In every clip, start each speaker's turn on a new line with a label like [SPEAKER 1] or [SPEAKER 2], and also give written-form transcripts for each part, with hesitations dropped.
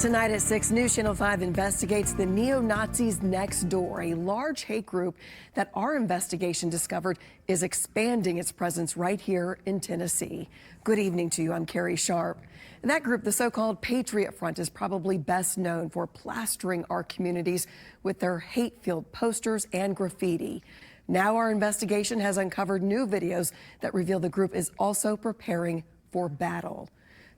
[SPEAKER 1] Tonight at 6, News Channel 5 investigates the neo-Nazis next door, a large hate group that our investigation discovered is expanding its presence right here in Tennessee. Good evening to you. I'm Carrie Sharp. And that group, the so-called Patriot Front, is probably best known for plastering our communities with their hate-filled posters and graffiti. Now our investigation has uncovered new videos that reveal the group is also preparing for battle.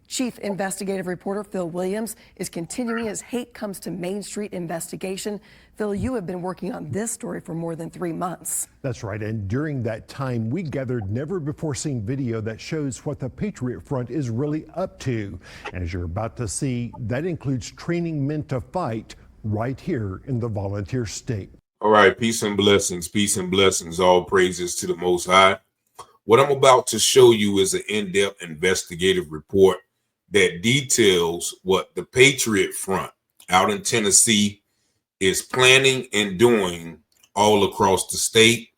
[SPEAKER 1] Chief Investigative Reporter Phil Williams is continuing his Hate Comes to Main Street investigation. Phil, you have been working on this story for more than 3 months.
[SPEAKER 2] That's right. And during that time, we gathered never-before-seen video that shows what the Patriot Front is really up to. And as you're about to see, that includes training men to fight right here in the volunteer state.
[SPEAKER 3] All right, peace and blessings, all praises to the Most High. What I'm about to show you is an in-depth investigative report that details what the Patriot Front out in Tennessee is planning and doing all across the state.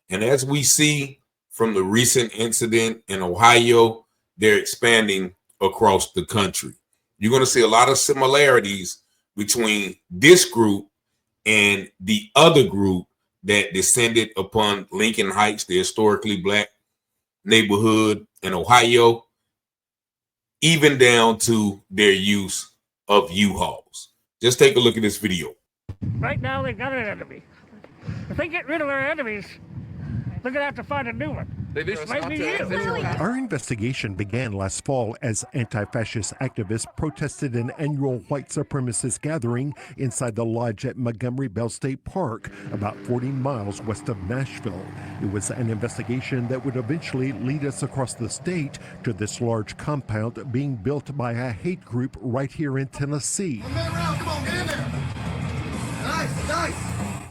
[SPEAKER 3] And as we see from the recent incident in Ohio, they're expanding across the country. You're going to see a lot of similarities between this group and the other group that descended upon Lincoln Heights, the historically black neighborhood in Ohio, even down to their use of U-Hauls. Just take a look at this video.
[SPEAKER 4] Right now, they've got an enemy. If they get rid of their enemies, they're going to have to find a new one. It might be you.
[SPEAKER 2] Our investigation began last fall as anti-fascist activists protested an annual white supremacist gathering inside the lodge at Montgomery Bell State Park, about 40 miles west of Nashville. It was an investigation that would eventually lead us across the state to this large compound being built by a hate group right here in Tennessee.
[SPEAKER 5] Come on, get in there. Nice.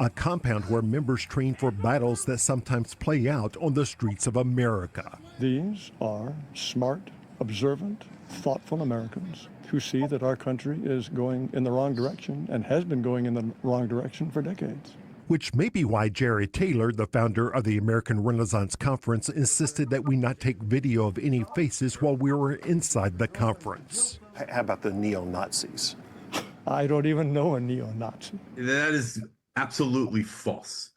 [SPEAKER 2] A compound where members train for battles that sometimes play out on the streets of America.
[SPEAKER 6] These are smart, observant, thoughtful Americans who see that our country is going in the wrong direction and has been going in the wrong direction for decades.
[SPEAKER 2] Which may be why Jared Taylor, the founder of the American Renaissance Conference, insisted that we not take video of any faces while we were inside the conference.
[SPEAKER 7] How about the neo-Nazis?
[SPEAKER 6] I don't even know a neo-Nazi.
[SPEAKER 8] That is absolutely false.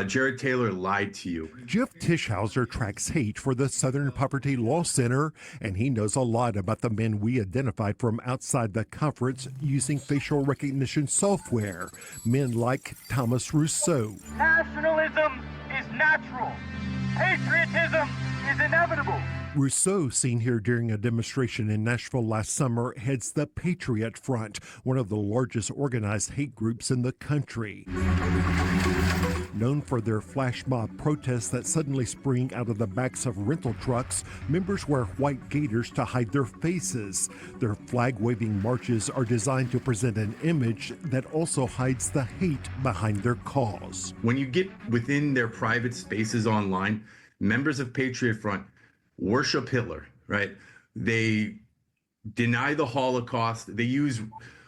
[SPEAKER 8] Jared Taylor lied to you.
[SPEAKER 2] Jeff Tischhauser tracks hate for the Southern Poverty Law Center, and he knows a lot about the men we identified from outside the conference using facial recognition software. Men like Thomas Rousseau.
[SPEAKER 4] Nationalism is natural. Patriotism is inevitable.
[SPEAKER 2] Rousseau, seen here during a demonstration in Nashville last summer, heads the Patriot Front, one of the largest organized hate groups in the country. Known for their flash mob protests that suddenly spring out of the backs of rental trucks, members wear white gaiters to hide their faces. Their flag-waving marches are designed to present an image that also hides the hate behind their cause.
[SPEAKER 8] When you get within their private spaces online, members of Patriot Front worship Hitler, right? They deny the Holocaust. They use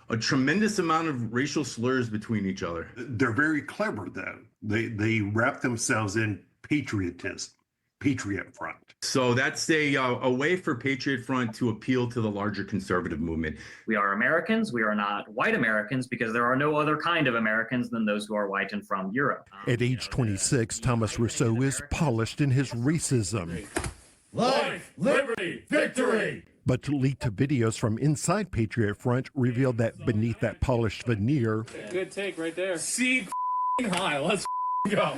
[SPEAKER 8] a tremendous amount of racial slurs between each other.
[SPEAKER 7] They're very clever, though. They wrap themselves in patriotism, Patriot Front.
[SPEAKER 8] So that's a way for Patriot Front to appeal to the larger conservative movement.
[SPEAKER 9] We are Americans. We are not white Americans because there are no other kind of Americans than those who are white and from Europe.
[SPEAKER 2] At age 26, Thomas Rousseau is polished in his racism.
[SPEAKER 5] Life, liberty, victory.
[SPEAKER 2] But leaked videos from inside Patriot Front revealed that beneath that polished veneer
[SPEAKER 10] good take right there. See high, let's go.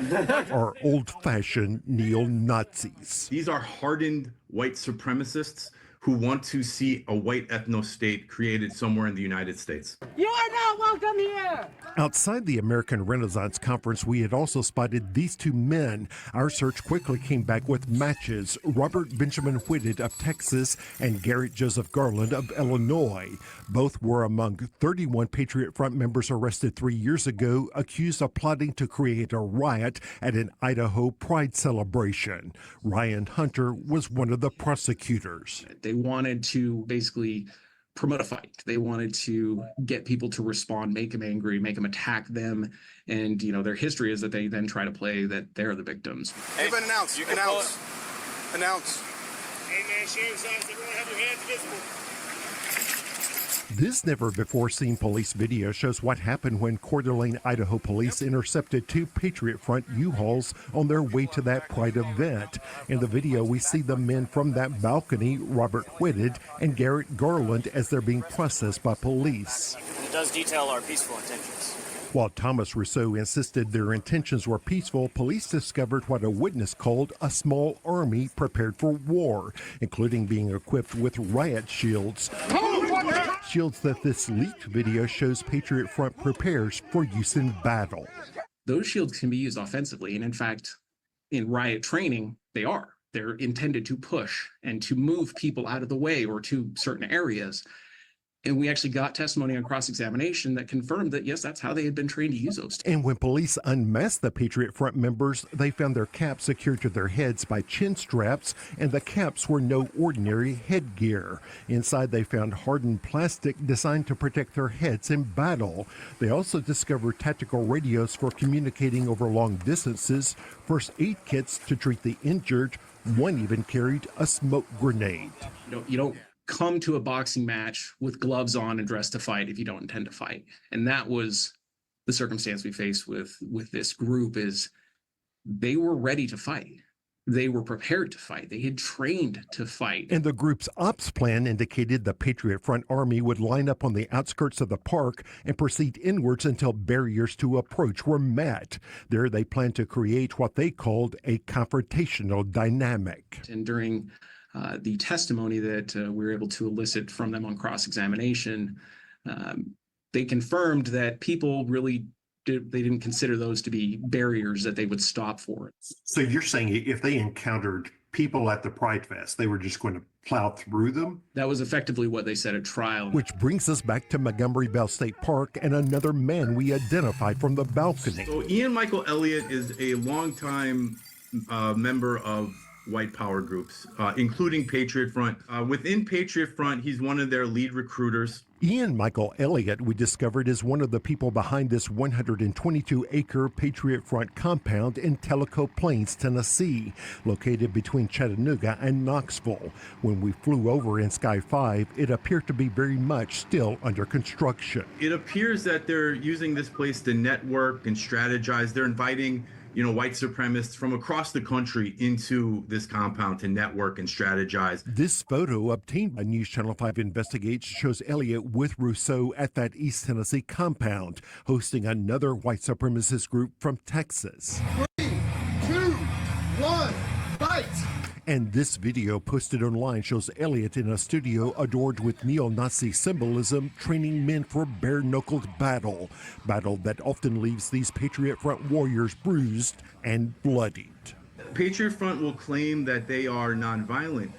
[SPEAKER 2] are old-fashioned neo-Nazis.
[SPEAKER 8] These are hardened white supremacists who want to see a white ethno-state created somewhere in the United States.
[SPEAKER 4] You are not welcome here.
[SPEAKER 2] Outside the American Renaissance Conference, we had also spotted these two men. Our search quickly came back with matches. Robert Benjamin Whitted of Texas and Garrett Joseph Garland of Illinois. Both were among 31 Patriot Front members arrested 3 years ago, accused of plotting to create a riot at an Idaho Pride celebration. Ryan Hunter was one of the prosecutors.
[SPEAKER 11] They wanted to basically promote a fight. They wanted to get people to respond, make them angry, make them attack them. And, you know, their history is that they then try to play that they're the victims.
[SPEAKER 5] Everybody announce. You can announce. Announce.
[SPEAKER 4] Hey man, share signs. Everyone have your hands visible.
[SPEAKER 2] This never-before-seen police video shows what happened when Coeur d'Alene, Idaho police intercepted 2 Patriot Front U-Hauls on their way to that Pride event. In the video, we see the men from that balcony, Robert Whitted and Garrett Garland, as they're being processed by police.
[SPEAKER 12] It does detail our peaceful intentions.
[SPEAKER 2] While Thomas Rousseau insisted their intentions were peaceful, police discovered what a witness called a small army prepared for war, including being equipped with riot shields. Shields that this leaked video shows Patriot Front prepares for use in battle.
[SPEAKER 11] Those shields can be used offensively, and in fact, in riot training, they are. They're intended to push and to move people out of the way or to certain areas. And we actually got testimony on cross-examination that confirmed that, yes, that's how they had been trained to use those.
[SPEAKER 2] And when police unmasked the Patriot Front members, they found their caps secured to their heads by chin straps, and the caps were no ordinary headgear. Inside, they found hardened plastic designed to protect their heads in battle. They also discovered tactical radios for communicating over long distances, first aid kits to treat the injured. One even carried a smoke grenade.
[SPEAKER 11] You don't come to a boxing match with gloves on and dressed to fight if you don't intend to fight. And that was the circumstance we faced with this group. Is they were ready to fight. They were prepared to fight. They had trained to fight.
[SPEAKER 2] And the group's ops plan indicated the Patriot Front Army would line up on the outskirts of the park and proceed inwards until barriers to approach were met. There they planned to create what they called a confrontational dynamic.
[SPEAKER 11] And during the testimony that we were able to elicit from them on cross-examination, they confirmed that people really they didn't consider those to be barriers that they would stop for.
[SPEAKER 7] So you're saying if they encountered people at the Pride Fest, they were just going to plow through them?
[SPEAKER 11] That was effectively what they said at trial.
[SPEAKER 2] Which brings us back to Montgomery Bell State Park and another man we identified from the balcony.
[SPEAKER 8] So Ian Michael Elliott is a longtime member of white power groups, including Patriot Front. Within Patriot Front, he's one of their lead recruiters.
[SPEAKER 2] Ian Michael Elliott, we discovered, is one of the people behind this 122-acre Patriot Front compound in Tellico Plains, Tennessee, located between Chattanooga and Knoxville. When we flew over in Sky 5, it appeared to be very much still under construction.
[SPEAKER 8] It appears that they're using this place to network and strategize. They're inviting white supremacists from across the country into this compound to network and strategize.
[SPEAKER 2] This photo obtained by News Channel 5 Investigates shows Elliott with Rousseau at that East Tennessee compound, hosting another white supremacist group from Texas.
[SPEAKER 5] 3, 2, 1, fight!
[SPEAKER 2] And this video posted online shows Elliott in a studio adored with neo-Nazi symbolism, training men for bare-knuckled battle that often leaves these Patriot Front warriors bruised and bloodied.
[SPEAKER 8] Patriot Front will claim that they are nonviolent,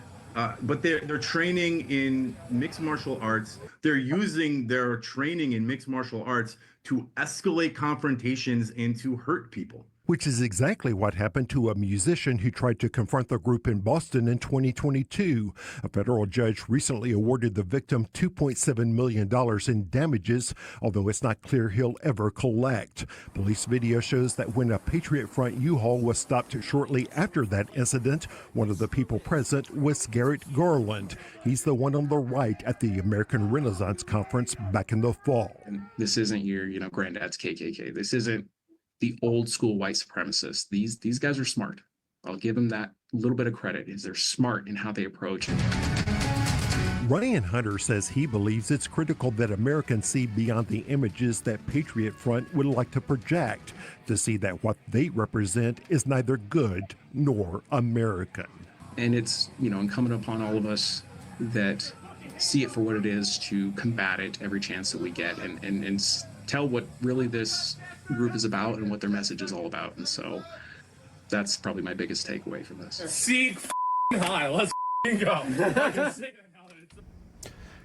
[SPEAKER 8] but they're training in mixed martial arts. They're using their training in mixed martial arts to escalate confrontations and to hurt people.
[SPEAKER 2] Which is exactly what happened to a musician who tried to confront the group in Boston in 2022. A federal judge recently awarded the victim $2.7 million in damages, although it's not clear he'll ever collect. Police video shows that when a Patriot Front U-Haul was stopped shortly after that incident, one of the people present was Garrett Garland. He's the one on the right at the American Renaissance Conference back in the fall.
[SPEAKER 11] And this isn't your, granddad's KKK. This isn't the old school white supremacists. These guys are smart. I'll give them that little bit of credit, is they're smart in how they approach it.
[SPEAKER 2] Ryan Hunter says he believes it's critical that Americans see beyond the images that Patriot Front would like to project, to see that what they represent is neither good nor American.
[SPEAKER 11] And it's, incumbent upon all of us that see it for what it is to combat it every chance that we get and tell what really this group is about and what their message is all about. And so that's probably my biggest takeaway from this.
[SPEAKER 10] Seat high, let's go.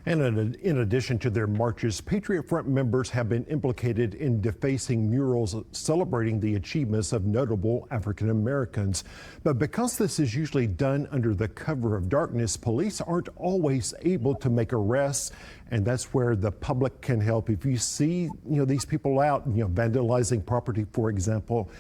[SPEAKER 2] And in addition to their marches, Patriot Front members have been implicated in defacing murals celebrating the achievements of notable African Americans. But because this is usually done under the cover of darkness, police aren't always able to make arrests. And that's where the public can help. If you see, these people out, vandalizing property, for example,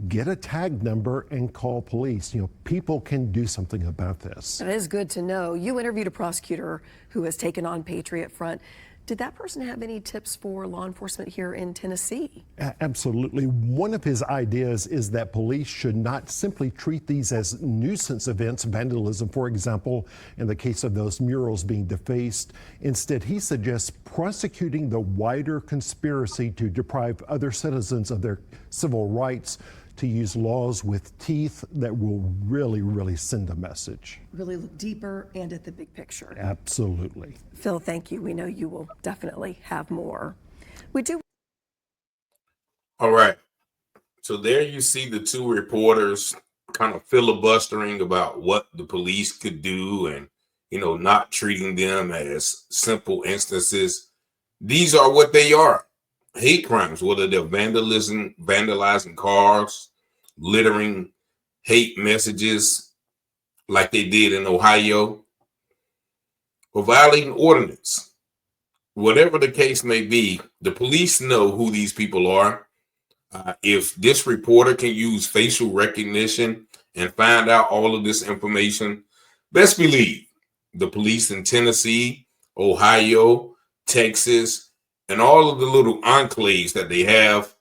[SPEAKER 2] get a tag number and call police. People can do something about this.
[SPEAKER 1] It is good to know. You interviewed a prosecutor who has taken on Patriot Front. Did that person have any tips for law enforcement here in Tennessee?
[SPEAKER 2] Absolutely. One of his ideas is that police should not simply treat these as nuisance events, vandalism, for example, in the case of those murals being defaced. Instead, he suggests prosecuting the wider conspiracy to deprive other citizens of their civil rights, to use laws with teeth that will really send a message.
[SPEAKER 1] Really look deeper and at the big picture.
[SPEAKER 2] Absolutely.
[SPEAKER 1] Phil, thank you. We know you will definitely have more. We do.
[SPEAKER 3] All right. So there you see the two reporters kind of filibustering about what the police could do and, not treating them as simple instances. These are what they are. Hate crimes, whether they're vandalizing cars, littering hate messages like they did in Ohio, or violating ordinance. Whatever the case may be, the police know who these people are. If this reporter can use facial recognition and find out all of this information, best believe the police in Tennessee, Ohio, Texas, and all of the little enclaves that they have,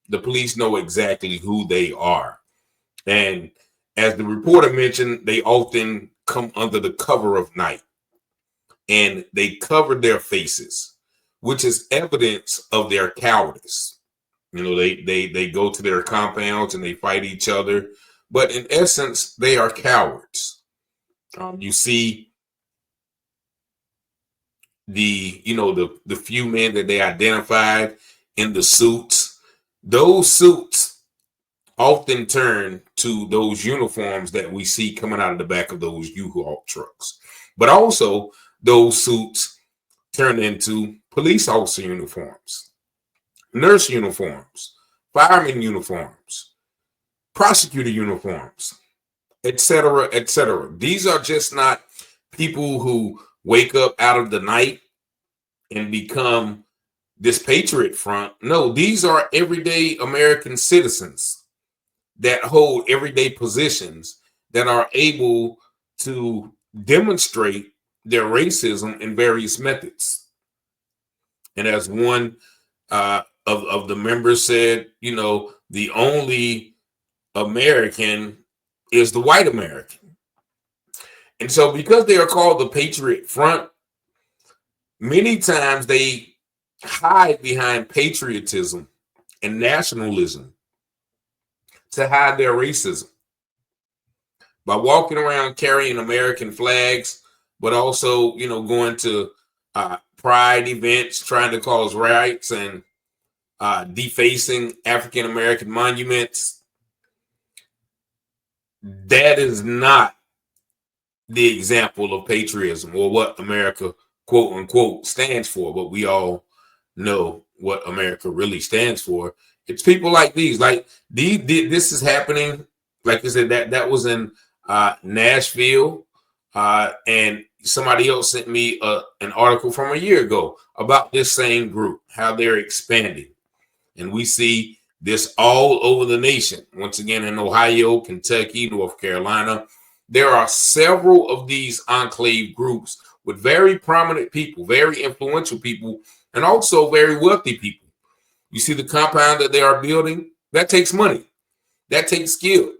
[SPEAKER 3] the police know exactly who they are. And as the reporter mentioned, they often come under the cover of night and they cover their faces, which is evidence of their cowardice. They go to their compounds and they fight each other, but in essence, they are cowards. You see the few men that they identified in the suits. Those suits often turn to those uniforms that we see coming out of the back of those U-Haul trucks. But also those suits turn into police officer uniforms, nurse uniforms, fireman uniforms, prosecutor uniforms, etc., etc. These are just not people who wake up out of the night and become this Patriot Front. No, these are everyday American citizens that hold everyday positions that are able to demonstrate their racism in various methods. And as one of the members said, the only American is the white American. And so because they are called the Patriot Front, many times they hide behind patriotism and nationalism to hide their racism by walking around carrying American flags, but also, going to pride events, trying to cause riots and defacing African American monuments. That is not the example of patriotism or what America, quote unquote, stands for, but we all know what America really stands for. It's people like these, this is happening. Like I said, that was in Nashville, and somebody else sent me an article from a year ago about this same group, how they're expanding. And we see this all over the nation. Once again, in Ohio, Kentucky, North Carolina, there are several of these enclave groups with very prominent people, very influential people, and also very wealthy people. You see the compound that they are building? That takes money. That takes skill.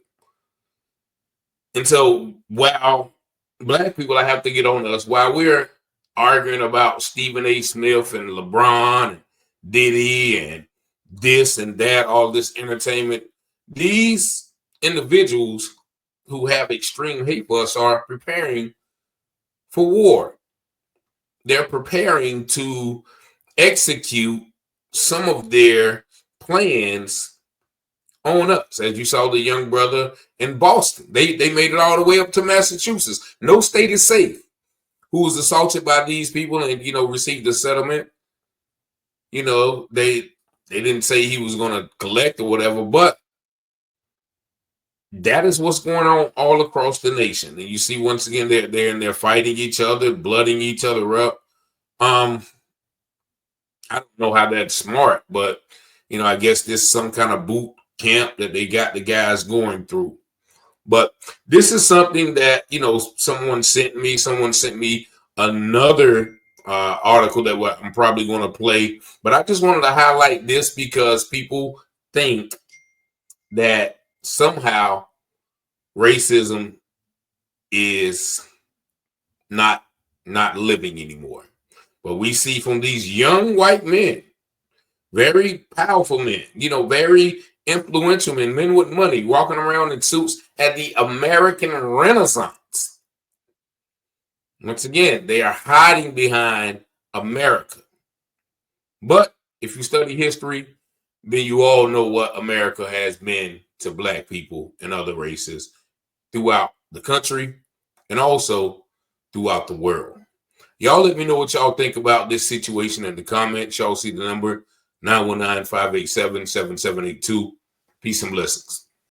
[SPEAKER 3] And so while Black people, I have to get on us, while we're arguing about Stephen A. Smith and LeBron and Diddy and this and that, all this entertainment, these individuals who have extreme hate for us are preparing for war. They're preparing to execute some of their plans on us. As you saw the young brother in Boston, they made it all the way up to Massachusetts. No state is safe. Who was assaulted by these people and received a settlement. They didn't say he was going to collect or whatever, but that is what's going on all across the nation. And you see, once again, they're fighting each other, blooding each other up. I don't know how that's smart, but I guess this is some kind of boot camp that they got the guys going through. But this is something that someone sent me. Someone sent me another article that I'm probably going to play, but I just wanted to highlight this because people think that somehow racism is not living anymore. But we see from these young white men, very powerful men, very influential men with money, walking around in suits at the American Renaissance. Once again, they are hiding behind America. But if you study history, then you all know what America has been to Black people and other races throughout the country and also throughout the world. Y'all let me know what y'all think about this situation in the comments. Y'all see the number 919-587-7782. Peace and blessings.